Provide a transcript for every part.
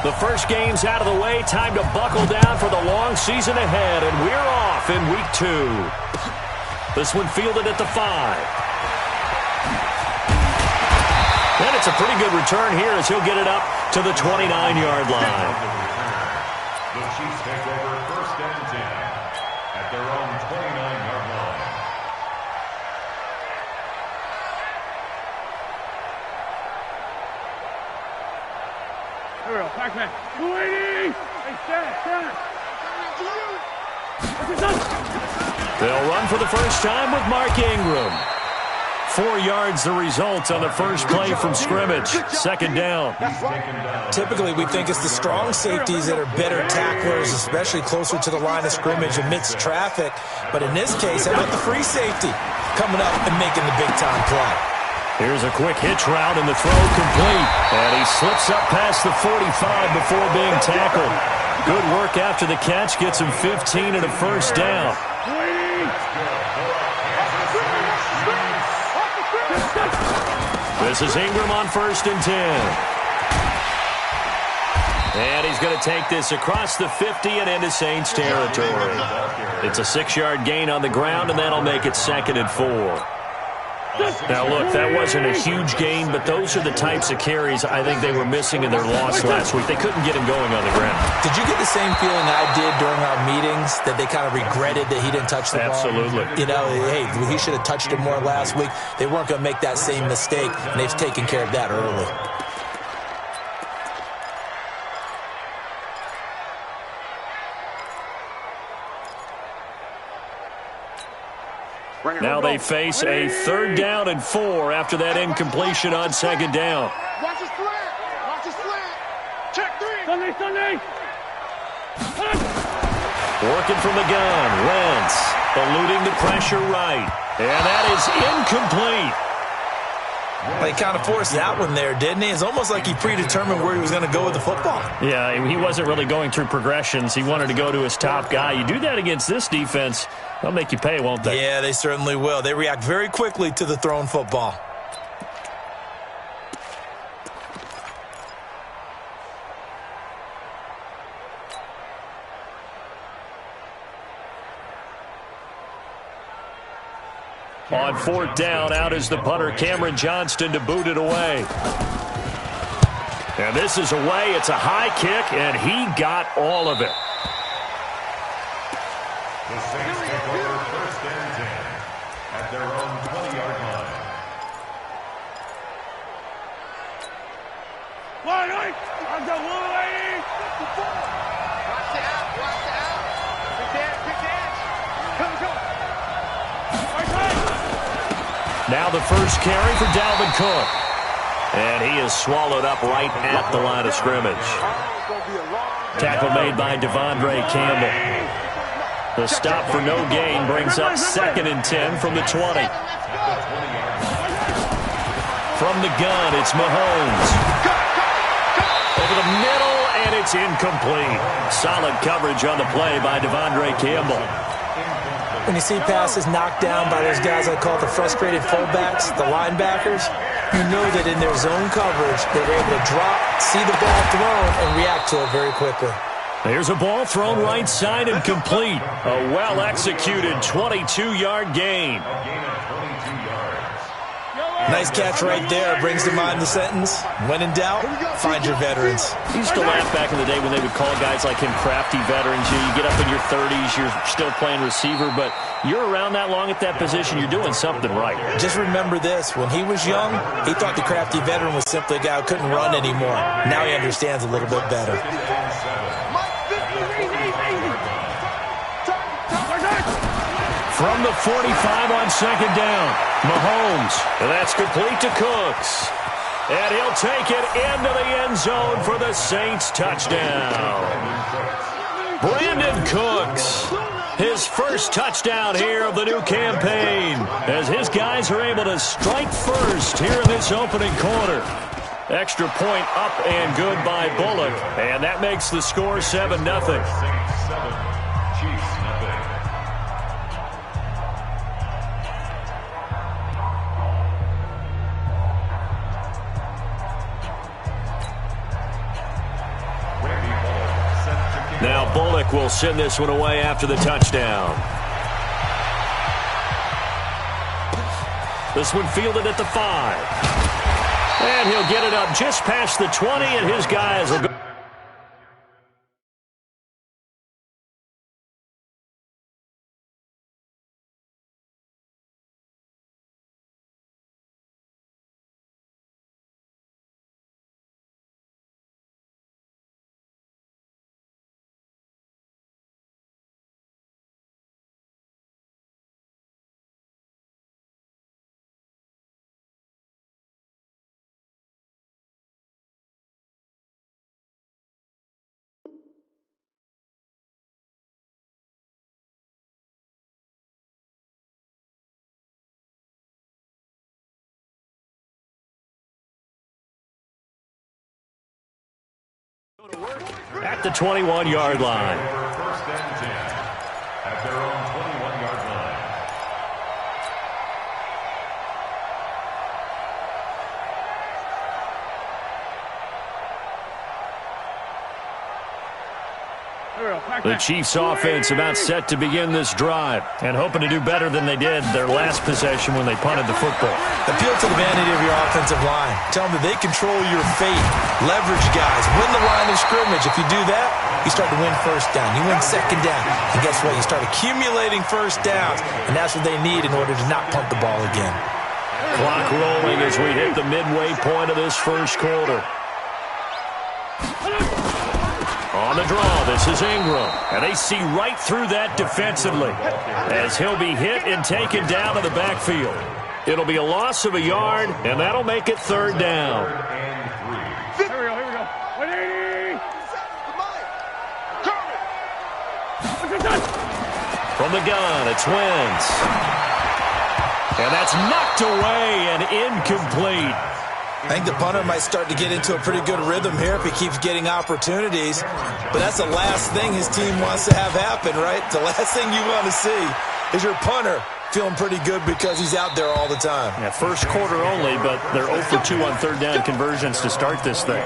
The first game's out of the way. Time to buckle down for the long season ahead, and we're off in week 2. This one fielded at the 5. And it's a pretty good return here as he'll get it up to the 29-yard line. The Chiefs take over 1st and 10 at their own 29-yard line. Here we go, backman. 280! Hey, stand. They'll run for the first time with Mark Ingram. 4 yards the result on the first play from scrimmage. 2nd down. Typically, we think it's the strong safeties that are better tacklers, especially closer to the line of scrimmage amidst traffic. But in this case, how about the free safety coming up and making the big-time play? Here's a quick hitch route, and the throw complete. And he slips up past the 45 before being tackled. Good work after the catch. Gets him 15 and a first down. This is Ingram on 1st and 10. And he's going to take this across the 50 and into Saints territory. It's a 6-yard gain on the ground, and that'll make it 2nd and 4. Now, look, that wasn't a huge gain, but those are the types of carries I think they were missing in their loss last week. They couldn't get him going on the ground. Did you get the same feeling I did during our meetings, that they kind of regretted that he didn't touch the ball? Absolutely. You know, hey, he should have touched it more last week. They weren't going to make that same mistake, and they've taken care of that early. Now they face a 3rd down and 4 after that incompletion on 2nd down. Watch his slant. Watch his slant. Check 3. Sunday. Working from the gun. Wentz eluding the pressure right. And that is incomplete. Well, he kind of forced that one there, didn't he? It's almost like he predetermined where he was going to go with the football. Yeah, he wasn't really going through progressions. He wanted to go to his top guy. You do that against this defense, they'll make you pay, won't they? Yeah, they certainly will. They react very quickly to the thrown football. On 4th down, out is the punter, Cameron Johnston, to boot it away. And this is away. It's a high kick, and he got all of it. The Saints take over 1st and 10 at their own 20-yard line. I'm the 180. Watch it out. Big dance. Come. Now the first carry for Dalvin Cook. And he is swallowed up right at the line of scrimmage. Tackle made by Devondre Campbell. The stop for no gain brings up 2nd and 10 from the 20. From the gun, it's Mahomes. Over the middle, and it's incomplete. Solid coverage on the play by Devondre Campbell. When you see passes knocked down by those guys I call the frustrated fullbacks, the linebackers, you know that in their zone coverage, they're able to drop, see the ball thrown, and react to it very quickly. There's a ball thrown right side and complete. A well-executed 22-yard gain. Nice catch right there. Brings to mind the sentence, when in doubt, find your veterans. I used to laugh back in the day when they would call guys like him crafty veterans. You get up in your 30s, you're still playing receiver, but you're around that long at that position, you're doing something right. Just remember this. When he was young, he thought the crafty veteran was simply a guy who couldn't run anymore. Now he understands a little bit better. From the 45 on 2nd down, Mahomes. And that's complete to Cooks. And he'll take it into the end zone for the Saints touchdown. Brandon Cooks, his first touchdown here of the new campaign, as his guys are able to strike first here in this opening quarter. Extra point up and good by Bullock, and that makes the score 7-0. Bullock will send this one away after the touchdown. This one fielded at the 5. And he'll get it up just past the 20, and his guys will go. At the 21-yard line. First and 10 at their own 21-yard line. The Chiefs offense about set to begin this drive and hoping to do better than they did their last possession when they punted the football. Appeal to the vanity of your offensive line. Tell them that they control your fate. Leverage guys. Win the line of scrimmage. If you do that, you start to win first down. You win second down. And guess what? You start accumulating first downs. And that's what they need in order to not punt the ball again. Clock rolling as we hit the midway point of this first quarter. On the draw, this is Ingram. And they see right through that defensively as he'll be hit and taken down to the backfield. It'll be a loss of a yard, and that'll make it third down. Here we go. 180. From the gun, it's Wentz. And that's knocked away and incomplete. I think the punter might start to get into a pretty good rhythm here if he keeps getting opportunities. But that's the last thing his team wants to have happen, right? The last thing you want to see is your punter feeling pretty good because he's out there all the time. Yeah, first quarter only, but they're 0 for 2 on third down conversions to start this thing.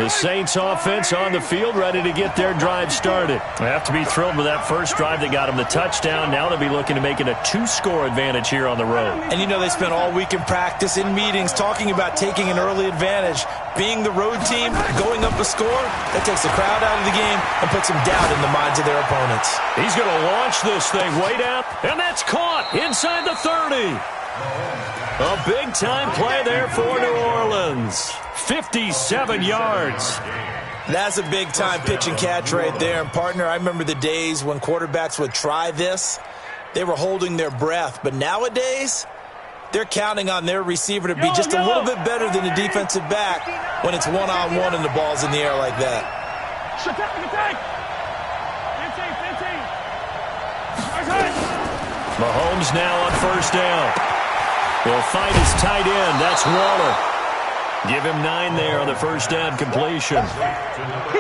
The Saints offense on the field ready to get their drive started. They have to be thrilled with that first drive that got them the touchdown. Now they'll be looking to make it a 2-score advantage here on the road. And you know they spent all week in practice, in meetings, talking about taking an early advantage. Being the road team, going up a score, that takes the crowd out of the game and puts some doubt in the minds of their opponents. He's going to launch this thing way down, and that's caught inside the 30. A big-time play there for New Orleans. 57 yards. That's a big-time pitch and catch right there. And, partner, I remember the days when quarterbacks would try this. They were holding their breath. But nowadays, they're counting on their receiver to be just a little bit better than the defensive back when it's one-on-one and the ball's in the air like that. Mahomes now on first down. He'll find his tight end. That's Waller. Give him 9 there on the first down completion.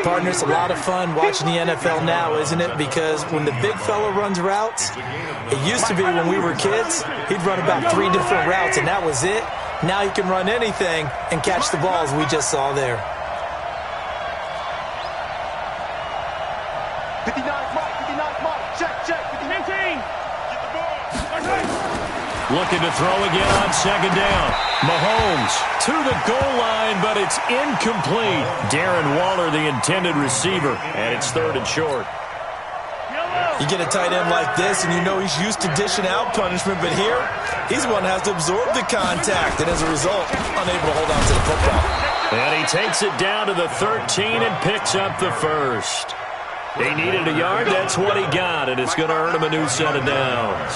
Partner, it's a lot of fun watching the NFL now, isn't it? Because when the big fella runs routes, it used to be when we were kids, he'd run about 3 different routes, and that was it. Now he can run anything and catch the balls we just saw there. 59, check, 15. Get the ball. Looking to throw again on second down. Mahomes to the goal line, but it's incomplete. Darren Waller, the intended receiver, and it's third and short. You get a tight end like this, and you know he's used to dishing out punishment, but here, he's the one that has to absorb the contact, and as a result, unable to hold on to the football. And he takes it down to the 13 and picks up the first. He needed a yard, that's what he got, and it's going to earn him a new set of downs.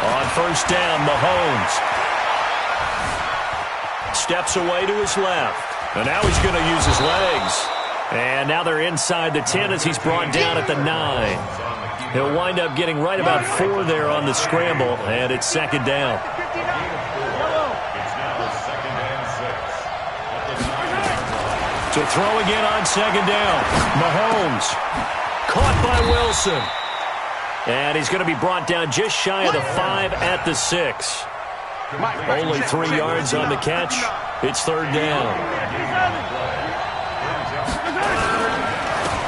On first down, Mahomes steps away to his left. And now he's going to use his legs. And now they're inside the 10 as he's brought down at the 9. He'll wind up getting right about 4 there on the scramble, and it's second down. To throw again on second down. Mahomes caught by Wilson. And he's going to be brought down just shy of the 5 at the 6. Only 3 yards on the catch. It's third down.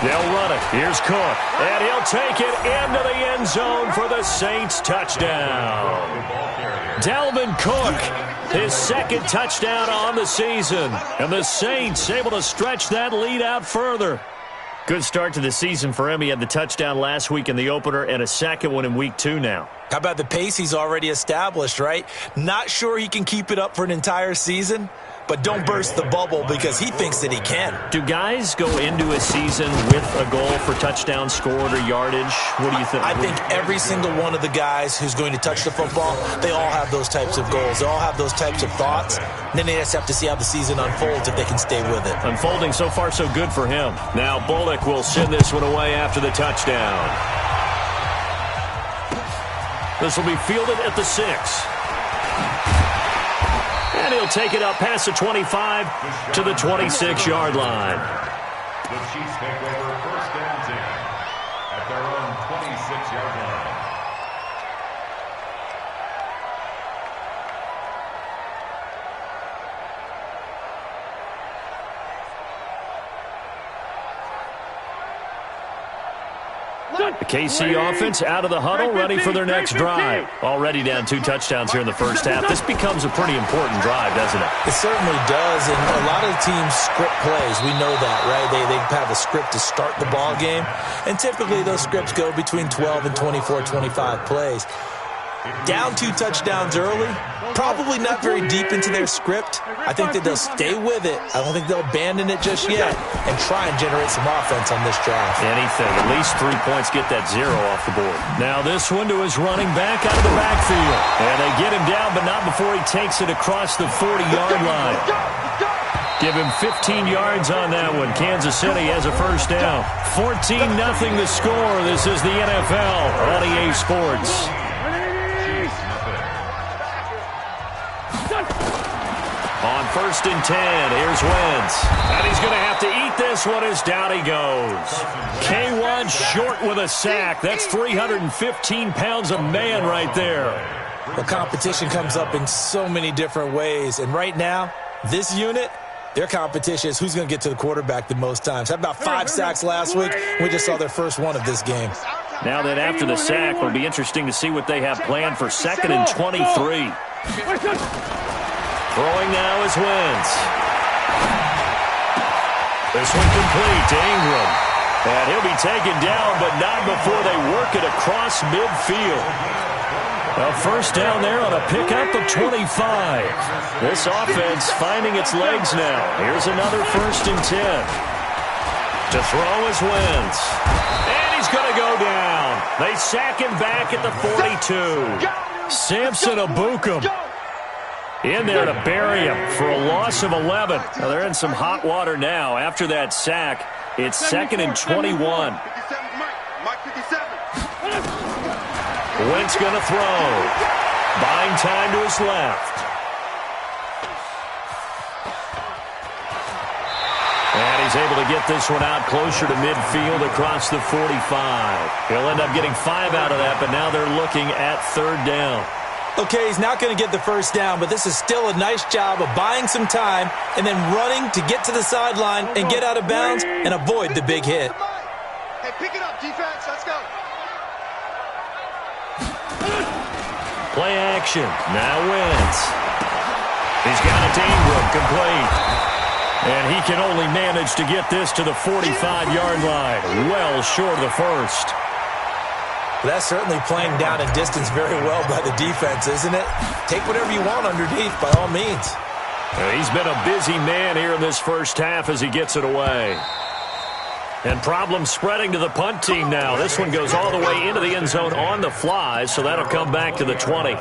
They'll run it. Here's Cook. And he'll take it into the end zone for the Saints touchdown. Dalvin Cook, his second touchdown on the season. And the Saints able to stretch that lead out further. Good start to the season for him. He had the touchdown last week in the opener and a second one in week 2 now. How about the pace he's already established, right? Not sure he can keep it up for an entire season, but don't burst the bubble because he thinks that he can. Do guys go into a season with a goal for touchdowns scored or yardage? What do you think? I think every single one of the guys who's going to touch the football, they all have those types of goals. They all have those types of thoughts. And then they just have to see how the season unfolds if they can stay with it. Unfolding so far so good for him. Now Bullock will send this one away after the touchdown. This will be fielded at the 6. And he'll take it up past the 25 to the 26-yard line. The Chiefs take over first and 10 at their own 26-yard line. The KC offense out of the huddle, ready for their next drive. Already down 2 touchdowns here in the first half. This becomes a pretty important drive, doesn't it? It certainly does, and a lot of teams script plays. We know that, right? They have a script to start the ball game, and typically those scripts go between 12 and 24, 25 plays. Down 2 touchdowns early, probably not very deep into their script. I think that they'll stay with it. I don't think they'll abandon it just yet and try and generate some offense on this drive. Anything. At least 3 points, get that 0 off the board. Now this one to his running back out of the backfield. And they get him down, but not before he takes it across the 40-yard line. Give him 15 yards on that one. Kansas City has a first down. 14-0 the score. This is the NFL on EA Sports. On first and 10, here's Wentz. And he's going to have to eat this one as down he goes. K1 short with a sack. That's 315 pounds a man right there. The competition comes up in so many different ways. And right now, this unit, their competition is who's going to get to the quarterback the most times. How about 5 sacks last week? We just saw their first one of this game. Now that after the sack, it'll be interesting to see what they have planned for 2nd and 23. Throwing now is Wentz. This one complete to Ingram. And he'll be taken down, but not before they work it across midfield. A first down there on a pickup of 25. This offense finding its legs now. Here's another first and 10. To throw is Wentz. And he's going to go down. They sack him back at the 42. Samson Abukum in there to bury him for a loss of 11. Now they're in some hot water now. After that sack, it's 2nd and 21. Wentz going to throw. Buying time to his left. And he's able to get this one out closer to midfield across the 45. He'll end up getting 5 out of that, but now they're looking at 3rd down. Okay, he's not going to get the first down, but this is still a nice job of buying some time and then running to get to the sideline and get out of bounds and avoid the big hit. Hey, pick it up, defense. Let's go. Play action. Now Wentz. He's got it to Ingram, complete. And he can only manage to get this to the 45-yard line. Well short of the first. That's certainly playing down in distance very well by the defense, isn't it? Take whatever you want underneath, by all means. He's been a busy man here in this first half as he gets it away. And problems spreading to the punt team now. This one goes all the way into the end zone on the fly, so that'll come back to the 20.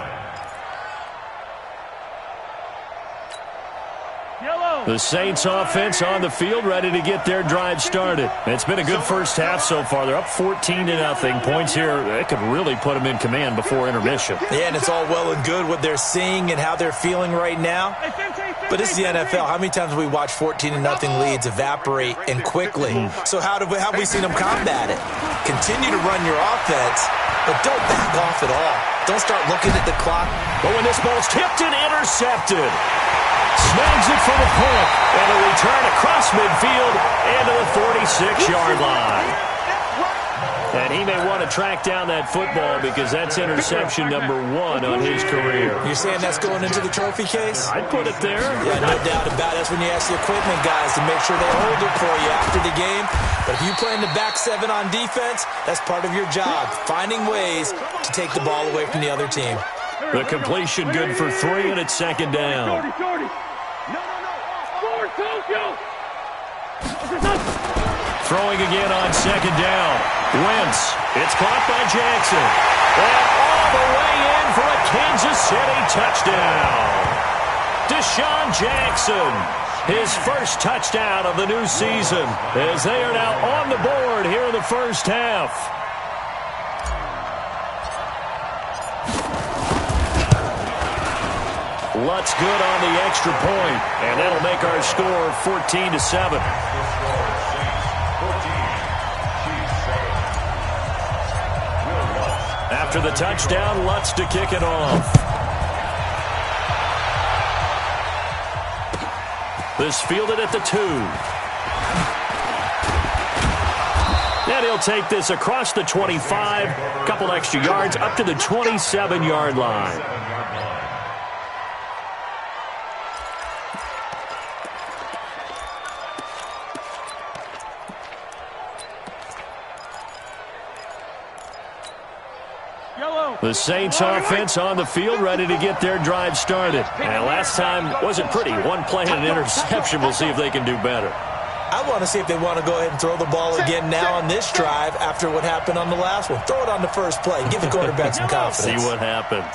The Saints offense on the field ready to get their drive started. It's been a good first half so far. They're up 14-0. Points here, that could really put them in command before intermission. Yeah, and it's all well and good what they're seeing and how they're feeling right now. But this is the NFL. How many times have we watched 14-0 leads evaporate and quickly? So how have we seen them combat it? Continue to run your offense but don't back off at all. Don't start looking at the clock. But when this ball's tipped and intercepted, snags it for the pick, and a return across midfield and to the 46-yard line. And he may want to track down that football because that's interception number 1 on his career. You're saying that's going into the trophy case? I'd put it there. Yeah, no doubt about it. That's when you ask the equipment guys to make sure they hold it for you after the game. But if you play in the back 7 on defense, that's part of your job, finding ways to take the ball away from the other team. The completion good for 3, and it's second down. Throwing again on second down. Wentz. It's caught by Jackson. And all the way in for a Kansas City touchdown. Deshaun Jackson. His first touchdown of the new season as they are now on the board here in the first half. Lutz good on the extra point, and that'll make our score 14-7. After the touchdown, Lutz to kick it off. This fielded at the 2. And he'll take this across the 25, a couple extra yards up to the 27-yard line. The Saints offense on the field, ready to get their drive started. And last time wasn't pretty. One play and an interception. We'll see if they can do better. I want to see if they want to go ahead and throw the ball again now on this drive after what happened on the last one. Throw it on the first play. Give the quarterback some confidence. See what happens.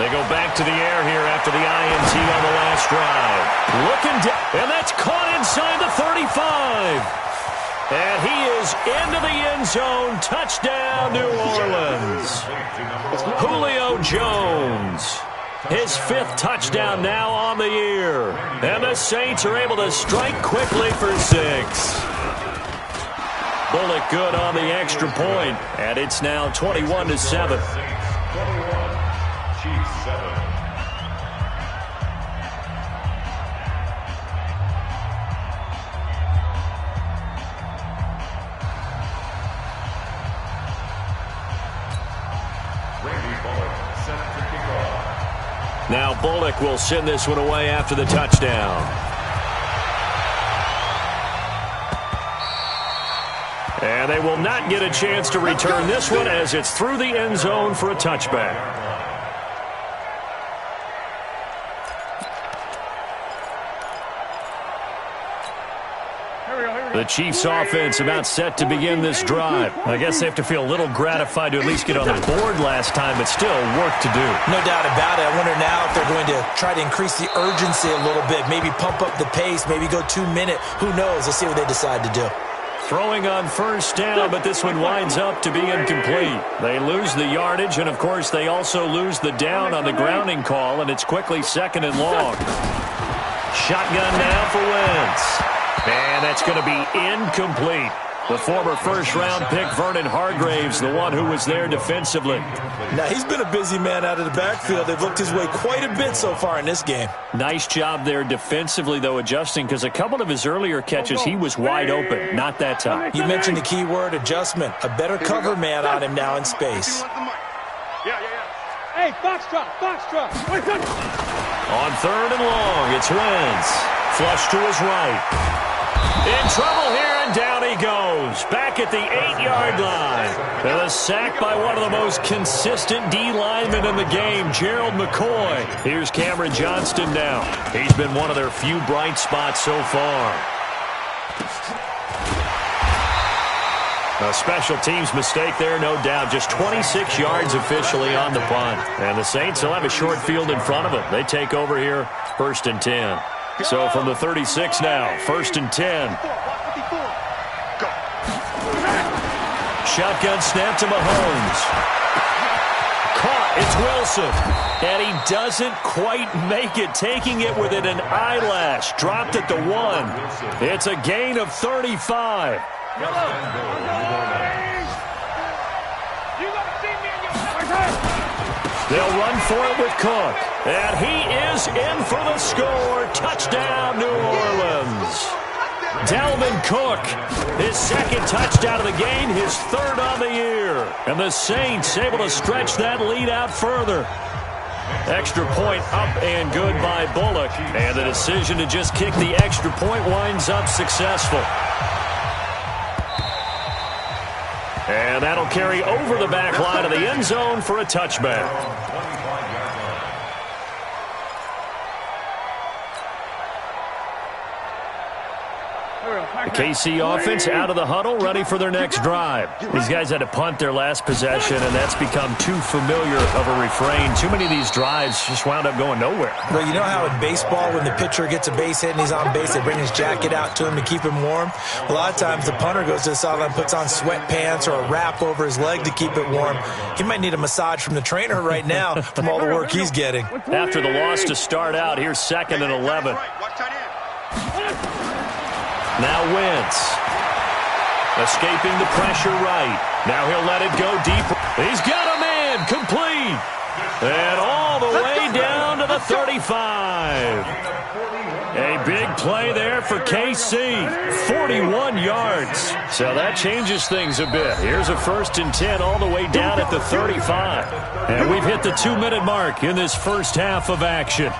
They go back to the air here after the INT on the last drive. Looking down, and that's caught inside the 35. And he is into the end zone. Touchdown, New Orleans. Julio Jones. His 5th touchdown now on the year. And the Saints are able to strike quickly for 6. Bullock good on the extra point. And it's now 21-7. Chiefs 7. Now Bullock will send this one away after the touchdown. And they will not get a chance to return this one as it's through the end zone for a touchback. The Chiefs offense about set to begin this drive. I guess they have to feel a little gratified to at least get on the board last time, but still work to do. No doubt about it. I wonder now if they're going to try to increase the urgency a little bit, maybe pump up the pace, maybe go 2-minute. Who knows? Let's see what they decide to do. Throwing on first down, but this one winds up to be incomplete. They lose the yardage, and of course they also lose the down on the grounding call, and it's quickly 2nd and long. Shotgun now for Wentz. And that's going to be incomplete. The former first-round pick, Vernon Hargraves, the one who was there defensively. Now, he's been a busy man out of the backfield. They've looked his way quite a bit so far in this game. Nice job there defensively, though, adjusting, because a couple of his earlier catches, he was wide open. Not that time. You mentioned the key word, adjustment. A better cover man on him now in space. Hey, foxtrot. On 3rd and long, it's Wentz. Flush to his right. In trouble here, and down he goes. Back at the 8-yard line. And a sack by one of the most consistent D linemen in the game, Gerald McCoy. Here's Cameron Johnston now. He's been one of their few bright spots so far. A special teams mistake there, no doubt. Just 26 yards officially on the punt. And the Saints will have a short field in front of them. They take over here, 1st and 10. So from the 36 now, 1st and 10. Shotgun snap to Mahomes. Caught, it's Wilson. And he doesn't quite make it, taking it within an eyelash. Dropped at the 1. It's a gain of 35. They'll run for it with Cook. And he is in for the score. Touchdown, New Orleans. Dalvin Cook, his second touchdown of the game, his third on the year. And the Saints able to stretch that lead out further. Extra point up and good by Bullock. And the decision to just kick the extra point winds up successful. And that'll carry over the back line of the end zone for a touchback. The KC offense out of the huddle, ready for their next drive. These guys had to punt their last possession, and that's become too familiar of a refrain. Too many of these drives just wound up going nowhere. Well, you know how in baseball, when the pitcher gets a base hit and he's on base, they bring his jacket out to him to keep him warm? A lot of times the punter goes to the sideline, puts on sweatpants or a wrap over his leg to keep it warm. He might need a massage from the trainer right now from all the work he's getting. After the loss to start out, here's 2nd and 11. Now Wentz, escaping the pressure right. Now he'll let it go deep. He's got a man, complete. And all the way down to the 35. A big play there for KC, 41 yards. So that changes things a bit. Here's a 1st and 10 all the way down at the 35. And we've hit the 2-minute mark in this first half of action.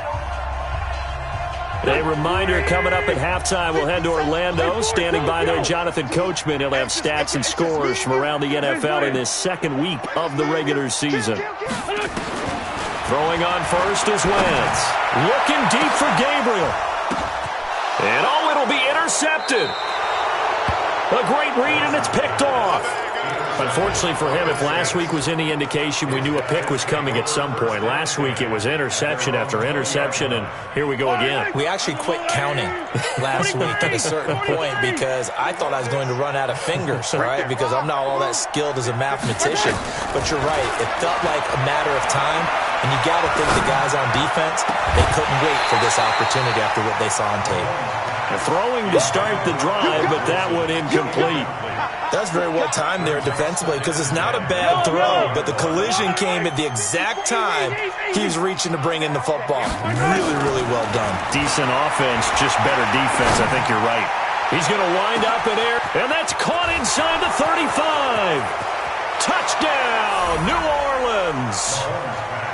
A reminder coming up at halftime, we'll head to Orlando. Standing by there, Jonathan Coachman. He'll have stats and scores from around the NFL in this second week of the regular season. Throwing on first is Wentz. Looking deep for Gabriel. And oh, it'll be intercepted. A great read, and it's picked off. Unfortunately for him, if last week was any indication, we knew a pick was coming at some point. Last week it was interception after interception, and here we go again. We actually quit counting last week at a certain point because I thought I was going to run out of fingers, right? Because I'm not all that skilled as a mathematician. But you're right. It felt like a matter of time, and you got to think the guys on defense, they couldn't wait for this opportunity after what they saw on tape. And throwing to start the drive, but that one incomplete. That's very well timed there defensively because it's not a bad throw, but the collision came at the exact time he was reaching to bring in the football. Really, really well done. Decent offense, just better defense. I think you're right. He's going to wind up in air, and that's caught inside the 35. Touchdown, New Orleans.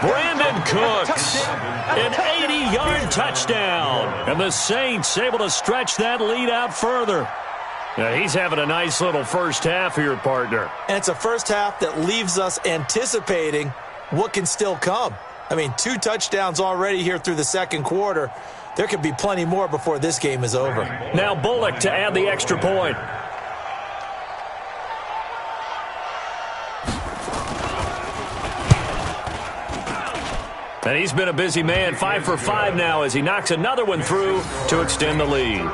Brandon Cooks, an 80-yard touchdown. And the Saints able to stretch that lead out further. Now, he's having a nice little first half here, partner. And it's a first half that leaves us anticipating what can still come. I mean, 2 touchdowns already here through the second quarter. There could be plenty more before this game is over. Now Bullock to add the extra point. And he's been a busy man, 5 for 5 now as he knocks another one through to extend the lead.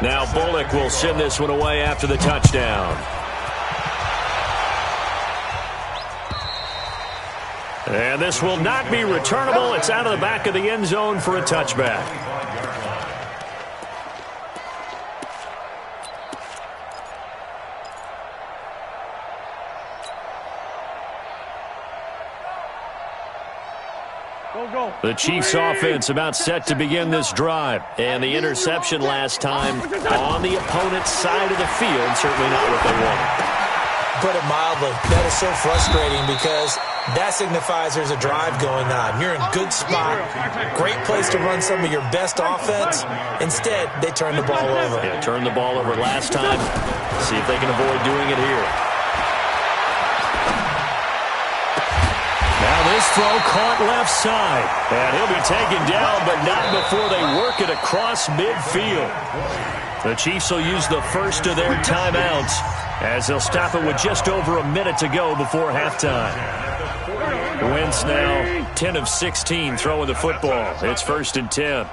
Now Bullock will send this one away after the touchdown. And this will not be returnable. It's out of the back of the end zone for a touchback. The Chiefs offense about set to begin this drive. And the interception last time on the opponent's side of the field. Certainly not what they wanted. Put it mildly, that is so frustrating because that signifies there's a drive going on. You're in good spot. Great place to run some of your best offense. Instead, they turn the ball over. Yeah, turned the ball over last time. See if they can avoid doing it here. Now this throw caught left side. And he'll be taken down, but not before they work it across midfield. The Chiefs will use the first of their timeouts as they'll stop it with just over a minute to go before halftime. Wentz now 10 of 16 throwing the football. It's 1st and 10.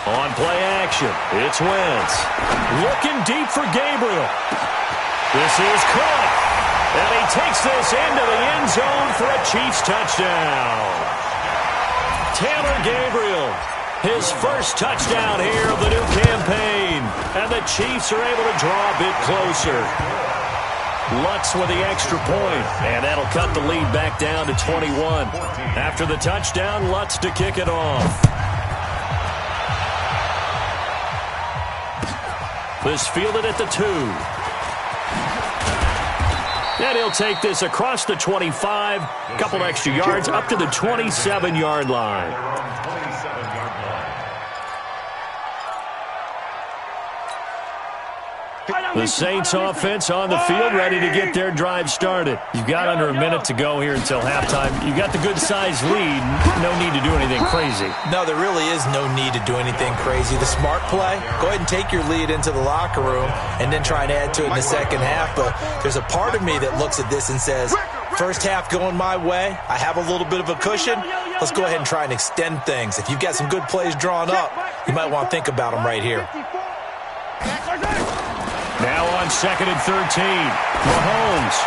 On play action, it's Wentz. Looking deep for Gabriel. This is caught. And he takes this into the end zone for a Chiefs touchdown. Taylor Gabriel His first touchdown here of the new campaign. And the Chiefs are able to draw a bit closer. Lutz with the extra point, and that'll cut the lead back down to 21. After the touchdown, Lutz to kick it off. This fielded at the 2. And he'll take this across the 25, a couple extra yards, up to the 27-yard line. The Saints offense on the field, ready to get their drive started. You've got under a minute to go here until halftime. You've got the good-sized lead. No need to do anything crazy. No, there really is no need to do anything crazy. The smart play, go ahead and take your lead into the locker room and then try and add to it in the second half. But there's a part of me that looks at this and says, first half going my way, I have a little bit of a cushion. Let's go ahead and try and extend things. If you've got some good plays drawn up, you might want to think about them right here. Now on 2nd and 13, Mahomes.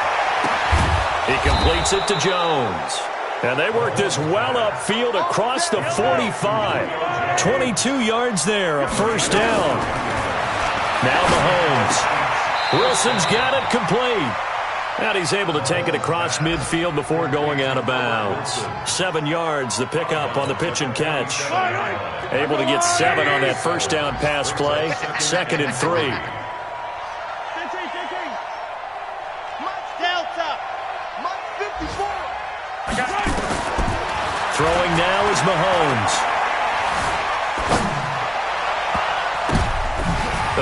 He completes it to Jones. And they work this well upfield across the 45. 22 yards there, a first down. Now Mahomes. Wilson's got it complete. And he's able to take it across midfield before going out of bounds. 7 yards, the pickup on the pitch and catch. Able to get 7 on that first down pass play. 2nd and 3. Throwing now is Mahomes.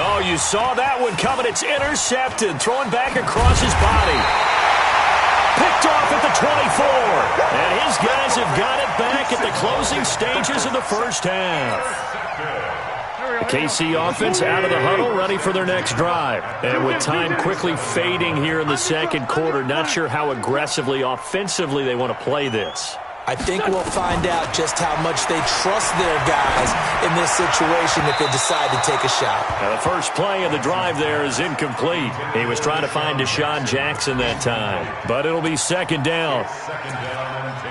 Oh, you saw that one coming. It's intercepted. Throwing back across his body. Picked off at the 24. And his guys have got it back at the closing stages of the first half. The KC offense out of the huddle, ready for their next drive. And with time quickly fading here in the second quarter, not sure how aggressively, offensively they want to play this. I think we'll find out just how much they trust their guys in this situation if they decide to take a shot. Now the first play of the drive there is incomplete. He was trying to find Deshaun Jackson that time. But it'll be second down. Second down and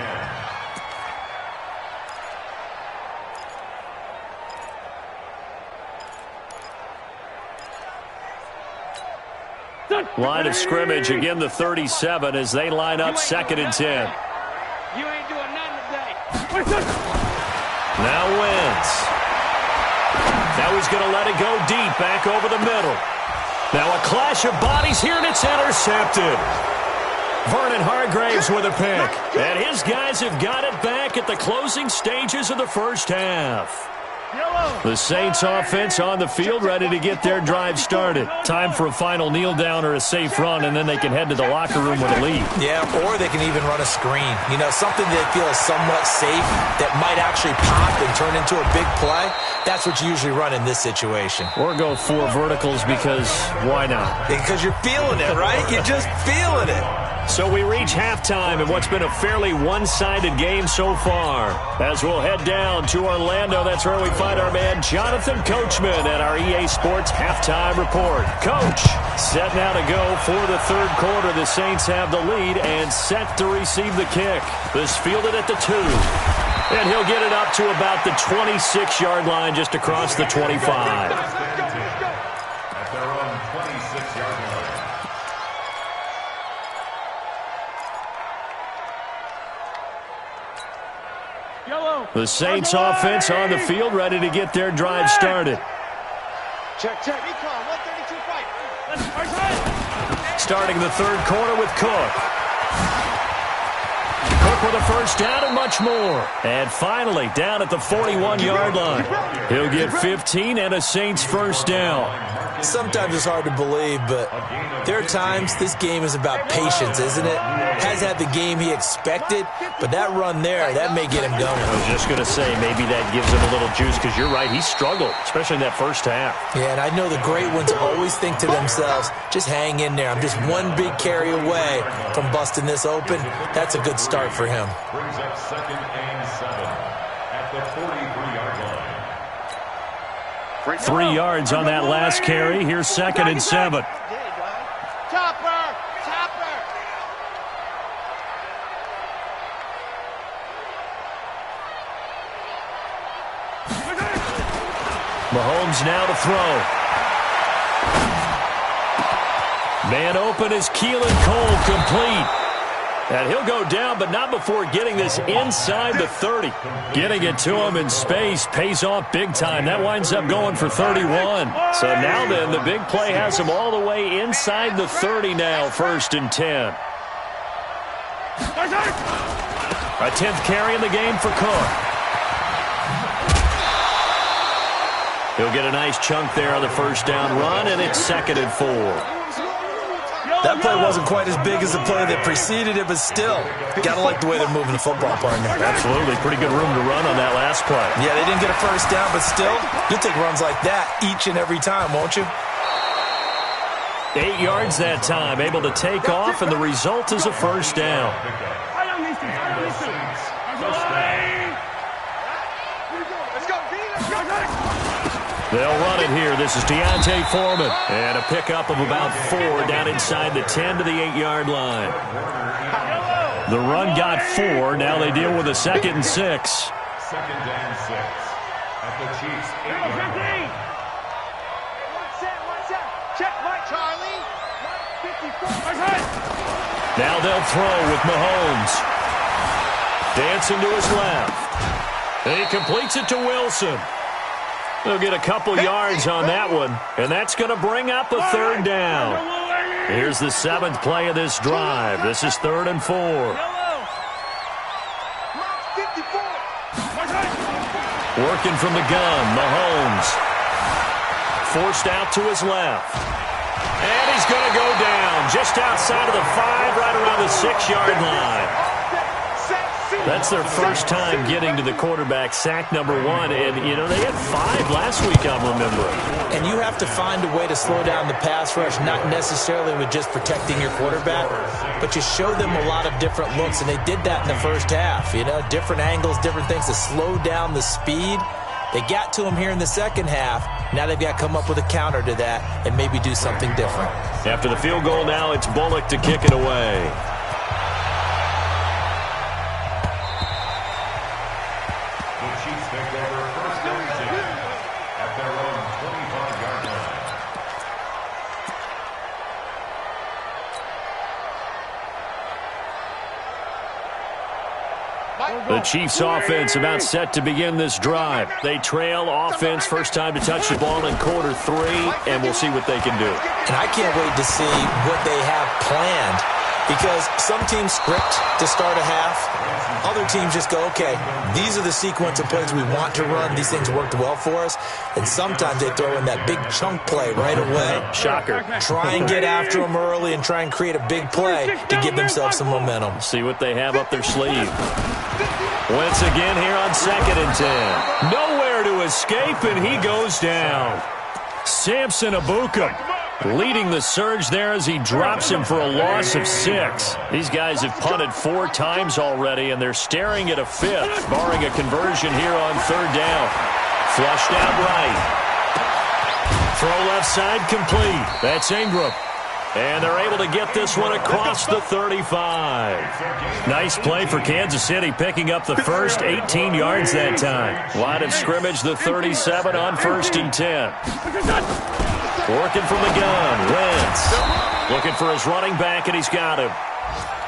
10. Line of scrimmage, again the 37 as they line up 2nd and 10. You ain't doing nothing today. Now Wentz. Now he's going to let it go deep, back over the middle. Now a clash of bodies here, and it's intercepted. Vernon Hargraves with a pick. And his guys have got it back at the closing stages of the first half. The Saints offense on the field, ready to get their drive started. Time for a final kneel down or a safe run, and then they can head to the locker room with a lead. Yeah, or they can even run a screen. You know, something they feel is somewhat safe that might actually pop and turn into a big play. That's what you usually run in this situation. Or go 4 verticals because why not? Because you're feeling it, right? You're just feeling it. So we reach halftime in what's been a fairly one-sided game so far. As we'll head down to Orlando, that's where we find our man Jonathan Coachman at our EA Sports Halftime Report. Coach, set now to go for the third quarter. The Saints have the lead and set to receive the kick. This fielded at the 2. And he'll get it up to about the 26-yard line, just across the 25. At their own 26-yard line. The Saints offense on the field, ready to get their drive started. Check. Recon, 132 fight. Starting the third quarter with Cook. Cook with a first down and much more. And finally, down at the 41-yard line. He'll get 15 and a Saints first down. Sometimes it's hard to believe, but there are times this game is about patience, isn't it? Has had the game he expected, but that run there, that may get him going. I was just going to say, maybe that gives him a little juice, because you're right, he struggled, especially in that first half. Yeah, and I know the great ones always think to themselves, just hang in there. I'm just one big carry away from busting this open. That's a good start for him. Brings up 2nd and 7 at the 43-yard line. 3 yards on that last carry. Here's 2nd and 7. Chopper. Mahomes now to throw. Man open is Keelan Cole, complete. And he'll go down, but not before getting this inside the 30. Getting it to him in space pays off big time. That winds up going for 31. So now then, the big play has him all the way inside the 30 now, 1st and 10. A 10th carry in the game for Cook. He'll get a nice chunk there on the first down run, and it's 2nd and 4. That play wasn't quite as big as the play that preceded it, but still, got to like the way they're moving the football, partner. Absolutely. Pretty good room to run on that last play. Yeah, they didn't get a first down, but still, you'll take runs like that each and every time, won't you? 8 yards that time, able to take off, and the result is a first down. They'll run it here. This is Deontay Foreman. And a pickup of about 4 down inside the 10 to the 8-yard line. The run got 4. Now they deal with a 2nd and 6. 2nd and 6 at the Chiefs' 8-yard line. Check, right, Charlie. 54. Now they'll throw with Mahomes. Dancing to his left. And he completes it to Wilson. They'll get a couple yards on that one, and that's going to bring up a 3rd down. Here's the 7th play of this drive. This is 3rd and 4. Working from the gun, Mahomes. Forced out to his left. And he's going to go down just outside of the 5, right around the 6-yard line. That's their first time getting to the quarterback, sack number 1. And, you know, they had 5 last week, I'm remembering. And you have to find a way to slow down the pass rush, not necessarily with just protecting your quarterback, but you show them a lot of different looks, and they did that in the first half. You know, different angles, different things to slow down the speed. They got to him here in the second half. Now they've got to come up with a counter to that and maybe do something different. After the field goal now, it's Bullock to kick it away. The Chiefs offense about set to begin this drive. They trail offense, first time to touch the ball in quarter 3, and we'll see what they can do. And I can't wait to see what they have planned, because some teams script to start a half. Other teams just go, okay, these are the sequence of plays we want to run. These things worked well for us. And sometimes they throw in that big chunk play right away. Shocker. Try and get after them early and try and create a big play to give themselves some momentum. See what they have up their sleeve. Once again here on 2nd and 10. Nowhere to escape, and he goes down. Samson Ebukam leading the surge there as he drops him for a loss of 6. These guys have punted 4 times already, and they're staring at a 5th, barring a conversion here on 3rd down. Flushed out right. Throw left side complete. That's Ingram. And they're able to get this one across the 35. Nice play for Kansas City, picking up the first 18 yards that time. Line of scrimmage, the 37 on 1st and 10. Working from the gun, Wentz. Looking for his running back, and he's got him.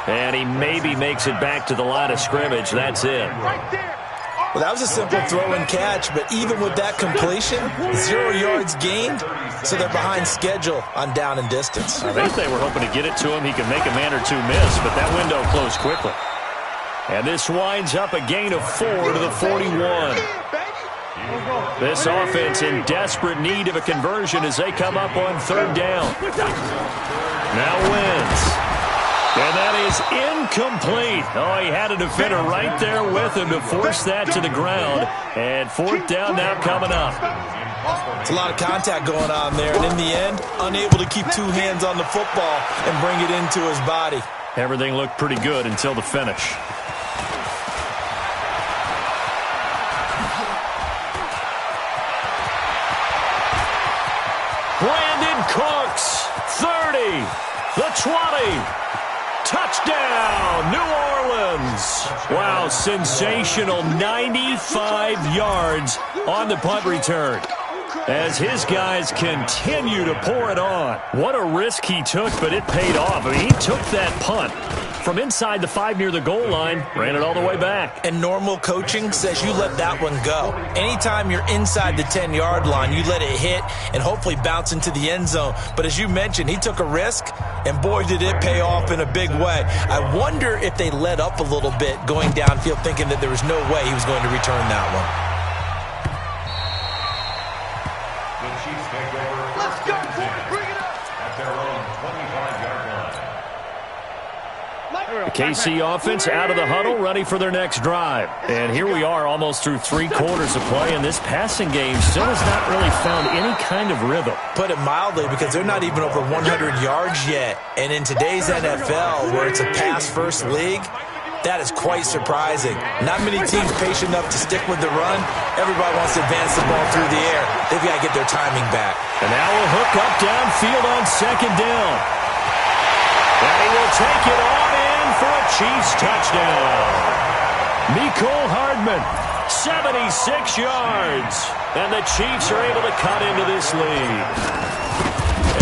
And he maybe makes it back to the line of scrimmage. That's it. Well, that was a simple throw and catch, but even with that completion, 0 yards gained, so they're behind schedule on down and distance. I think they were hoping to get it to him. He could make a man or 2 miss, but that window closed quickly. And this winds up a gain of 4 to the 41. This offense in desperate need of a conversion as they come up on 3rd down. Now Wentz. And that is incomplete. Oh, he had a defender right there with him to force that to the ground. And 4th down now coming up. It's a lot of contact going on there. And in the end, unable to keep 2 hands on the football and bring it into his body. Everything looked pretty good until the finish. Brandon Cooks, 30, the 20. Touchdown, New Orleans. Wow, sensational 95 yards on the punt return. as his guys continue to pour it on. What a risk he took, but it paid off. I mean, he took that punt from inside the 5 near the goal line, ran it all the way back. And normal coaching says you let that one go. Anytime you're inside the 10-yard line, you let it hit and hopefully bounce into the end zone. But as you mentioned, he took a risk, and boy, did it pay off in a big way. I wonder if they let up a little bit going downfield, thinking that there was no way he was going to return that one. The Chiefs take over. Let's go, boys. Bring it up. At their own 25-yard line. The KC offense out of the huddle, ready for their next drive. And here we are almost through 3 quarters of play, and this passing game still has not really found any kind of rhythm. Put it mildly, because they're not even over 100 yards yet. And in today's NFL, where it's a pass-first league, that is quite surprising. Not many teams patient enough to stick with the run. Everybody wants to advance the ball through the air. They've got to get their timing back. And now we'll hook up downfield on 2nd down. And he will take it on in for a Chiefs touchdown. Mecole Hardman, 76 yards. And the Chiefs are able to cut into this lead.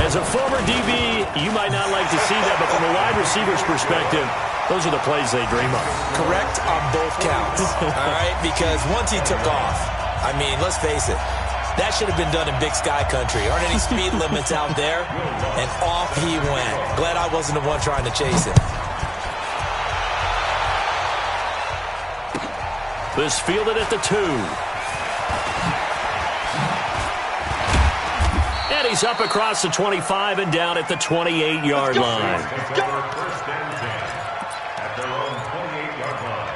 As a former DB, you might not like to see that, but from a wide receiver's perspective, those are the plays they dream of. Correct on both counts, all right? Because once he took off, I mean, let's face it, that should have been done in Big Sky Country. Aren't any speed limits out there? And off he went. Glad I wasn't the one trying to chase him. This fielded at the 2. And he's up across the 25 and down at the 28-yard line. First and 10 at their own 28-yard line.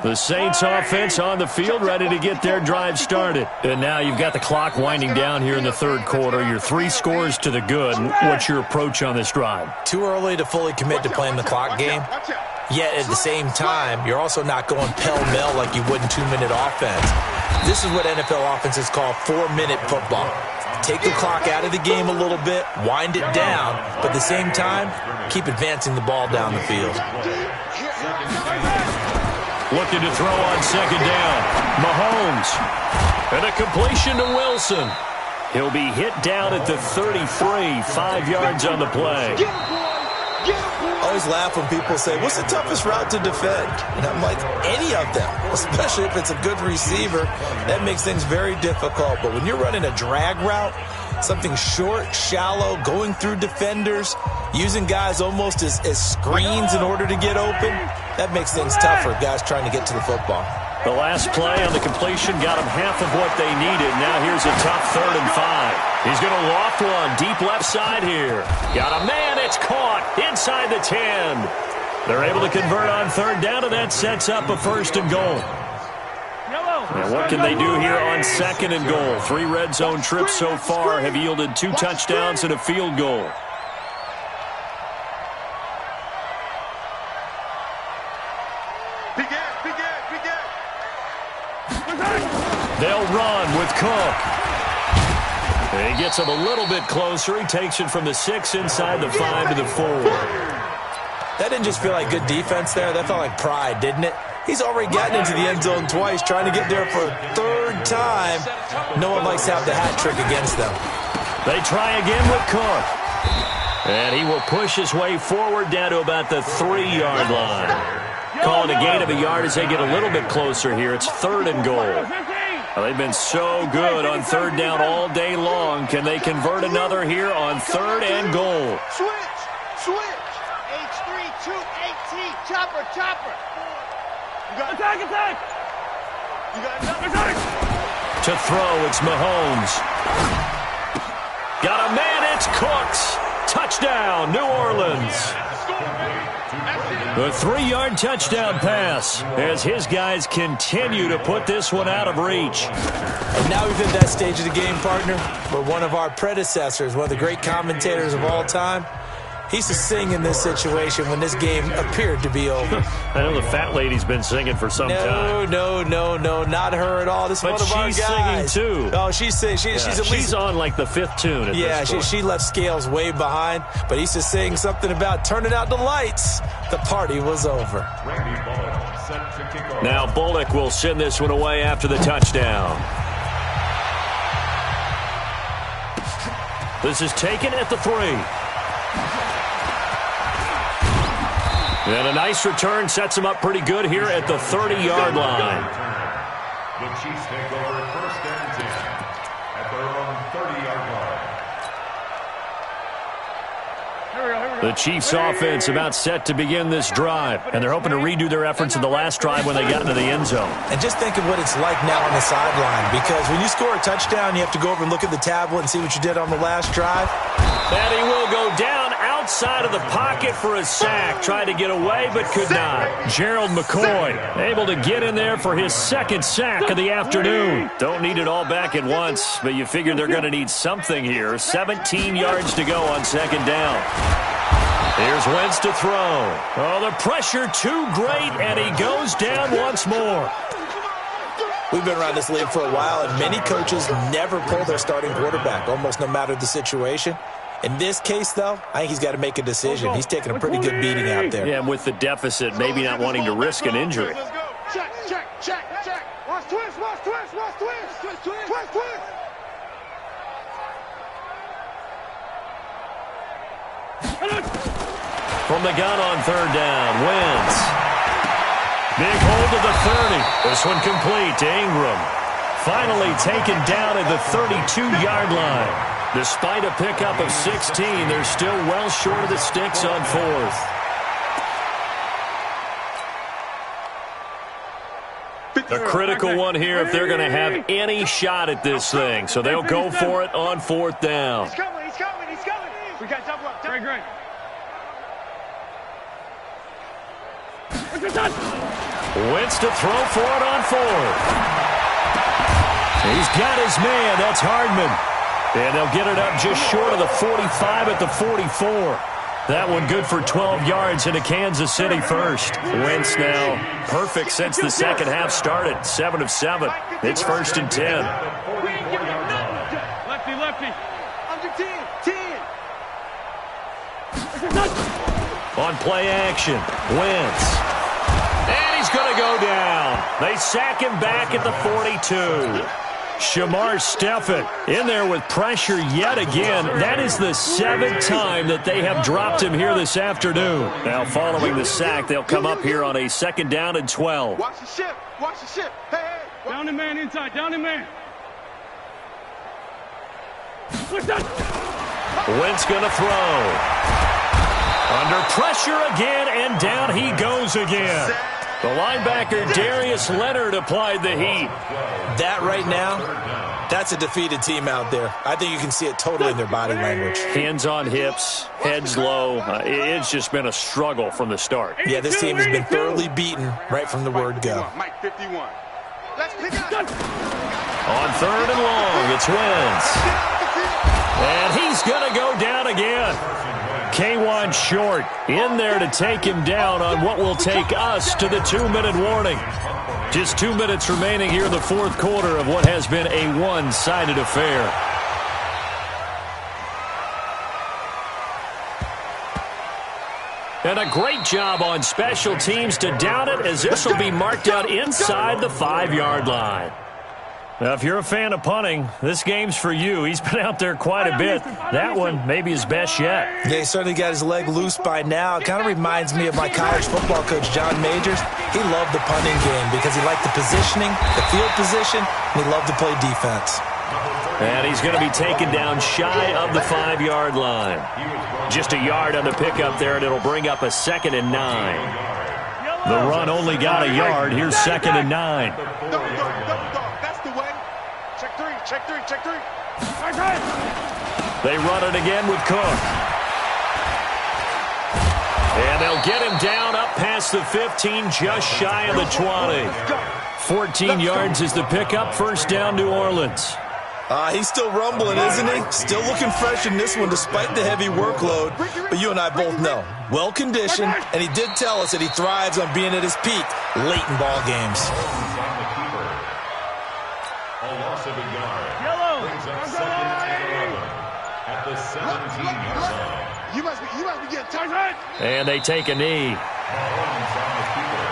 The Saints offense on the field, ready to get their drive started. And now you've got the clock winding down here in the 3rd quarter. You're 3 scores to the good. What's your approach on this drive? Too early to fully commit to playing the clock game. Yet at the same time, you're also not going pell-mell like you would in 2-minute offense. This is what NFL offenses call 4-minute football. Take the clock out of the game a little bit, wind it down, but at the same time, keep advancing the ball down the field. Looking to throw on 2nd down. Mahomes. And a completion to Wilson. He'll be hit down at the 33, 5 yards on the play. I always laugh when people say, what's the toughest route to defend? And I'm like, any of them, especially if it's a good receiver. That makes things very difficult. But when you're running a drag route, something short, shallow, going through defenders, using guys almost as screens in order to get open, that makes things tough for guys trying to get to the football. The last play on the completion got them half of what they needed. Now here's a tough 3rd and 5. He's going to loft one deep left side here. Got a man. It's caught inside the 10. They're able to convert on 3rd down, and that sets up a 1st and goal. Now what can they do here on 2nd and goal? 3 red zone trips so far have yielded 2 touchdowns and a field goal. They'll run with Cook. And he gets him a little bit closer. He takes it from the 6 inside the 5 to the 4. That didn't just feel like good defense there. That felt like pride, didn't it? He's already gotten into the end zone twice, trying to get there for a 3rd time. No one likes to have the hat trick against them. They try again with Cook. And he will push his way forward down to about the 3-yard line. Calling a gain of a yard as they get a little bit closer here. It's 3rd and goal. Well, they've been so good on 3rd down all day long. Can they convert another here on 3rd and goal? Switch. H328T. Chopper. You got attack. You got attack. To throw, it's Mahomes. Got a man, it's Cooks. Touchdown, New Orleans. A 3-yard touchdown pass as his guys continue to put this one out of reach. And now we've hit that stage of the game, partner, where one of our predecessors, one of the great commentators of all time, He should sing in this situation when this game appeared to be over. I know the fat lady's been singing for some time. No, not her at all. This is one of our guys. But she's singing, too. Oh, she's singing. She's on, like, the 5th tune at this point. She left Scales way behind, but he's just saying something about turning out the lights. The party was over. Now Bullock will send this one away after the touchdown. This is taken at the 3. And a nice return sets him up pretty good here at the 30-yard line. The Chiefs take over 1st and 10 at their own 30-yard line. The Chiefs offense about set to begin this drive, and they're hoping to redo their efforts in the last drive when they got into the end zone. And just think of what it's like now on the sideline, because when you score a touchdown, you have to go over and look at the tablet and see what you did on the last drive. And he will go down outside of the pocket for a sack. Tried to get away, but could not. Gerald McCoy able to get in there for his 2nd sack of the afternoon. Don't need it all back at once, but you figure they're going to need something here. 17 yards to go on 2nd down. Here's Wentz to throw. Oh, the pressure too great, and he goes down once more. We've been around this league for a while, and many coaches never pull their starting quarterback, almost no matter the situation. In this case, though, I think he's got to make a decision. He's taking a pretty good beating out there. Yeah, and with the deficit, maybe not wanting to risk an injury. Check. Watch twist. From the gun on 3rd down, Wentz. Big hold of the 30. This one complete to Ingram. Finally taken down at the 32-yard line. Despite a pickup of 16, they're still well short of the sticks on 4th. A critical one here if they're going to have any shot at this thing. So they'll go for it on 4th down. He's coming. We got double up. Great. Wentz to throw for it on 4th. He's got his man. That's Hardman. And they'll get it up just short of the 45 at the 44. That one good for 12 yards into Kansas City first. Wentz now perfect since the second half started. 7 of 7. It's 1st and 10. Lefty. Under 10. On play action, Wentz. And he's going to go down. They sack him back at the 42. Shamar Stephen in there with pressure yet again. That is the 7th time that they have dropped him here this afternoon. Now following the sack, they'll come up here on a 2nd down and 12. Watch the ship. Hey. Down the man inside. Wentz going to throw. Under pressure again, and down he goes again. The linebacker, Darius Leonard, applied the heat. That right now, that's a defeated team out there. I think you can see it totally in their body language. Hands on hips, heads low. It's just been a struggle from the start. Yeah, this team has been thoroughly beaten right from the word go. Mike 51. Let's pick it up. On 3rd and long, it's Wentz. And he's going to go down again. K1 Short in there to take him down on what will take us to the 2-minute warning. Just 2 minutes remaining here in the 4th quarter of what has been a one-sided affair. And a great job on special teams to down it, as this will be marked out inside the 5-yard line. Now, if you're a fan of punting, this game's for you. He's been out there quite a bit. That one may be his best yet. Yeah, he certainly got his leg loose by now. It kind of reminds me of my college football coach, John Majors. He loved the punting game because he liked the positioning, the field position, and he loved to play defense. And he's going to be taken down shy of the 5-yard line. Just a yard on the pickup there, and it'll bring up a 2nd and 9. The run only got a yard. Here's 2nd and 9. That's the way. Check three. They run it again with Cook. And they'll get him down up past the 15, just shy of the 20. 14 yards is the pickup. 1st down, New Orleans. He's still rumbling, isn't he? Still looking fresh in this one despite the heavy workload. But you and I both know, well-conditioned, and he did tell us that he thrives on being at his peak late in ball games. A loss of a yard. Brings up second and 11 at the 17-yard line. You must be getting tired. And they take a knee. Mahomes on the keeper.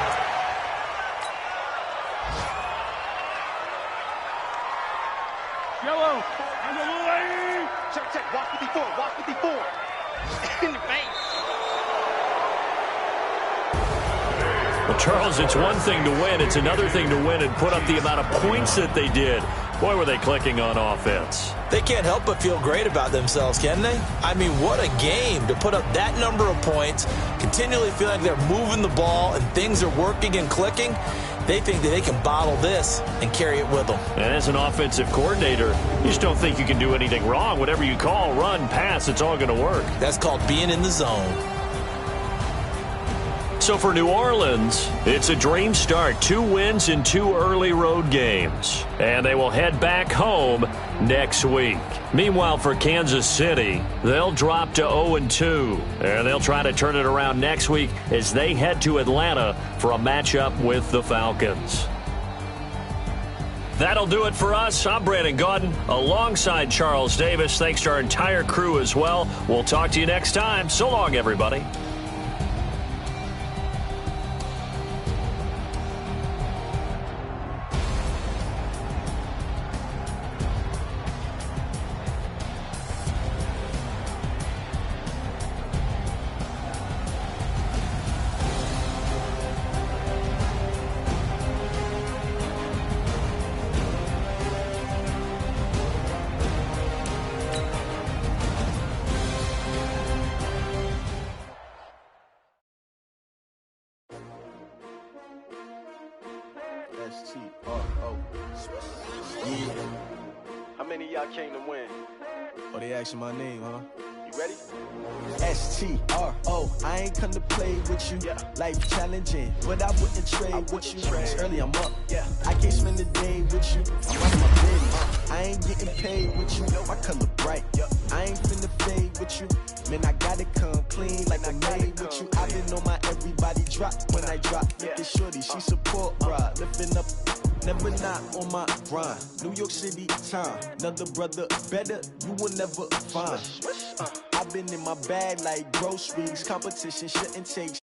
Yellow. Check. Watch 54. Watch 54. In the face. Well, Charles, it's one thing to win. It's another thing to win and put up the amount of points that they did. Boy, were they clicking on offense. They can't help but feel great about themselves, can they? I mean, what a game to put up that number of points, continually feeling like they're moving the ball and things are working and clicking. They think that they can bottle this and carry it with them. And as an offensive coordinator, you just don't think you can do anything wrong. Whatever you call, run, pass, it's all going to work. That's called being in the zone. So for New Orleans, it's a dream start. 2 wins in 2 early road games. And they will head back home next week. Meanwhile, for Kansas City, they'll drop to 0-2. And they'll try to turn it around next week as they head to Atlanta for a matchup with the Falcons. That'll do it for us. I'm Brandon Gaudin alongside Charles Davis. Thanks to our entire crew as well. We'll talk to you next time. So long, everybody. Yeah. How many of y'all came to win? Oh, they asking my name, huh? You ready? S-T-R-O, I ain't come to play with you. Life challenging, but I wouldn't trade with you. It's early, I'm up. I can't spend the day with you. I'm running my business. I ain't getting paid with you. My color bright. I ain't finna fade with you. Man, I gotta come clean like I made with you. I've been on my everybody drop when I drop. Look at shorty, she support ride. Lifting up, never not on my grind. New York City time, another brother better, you will never find. I've been in my bag like groceries. Competition shouldn't take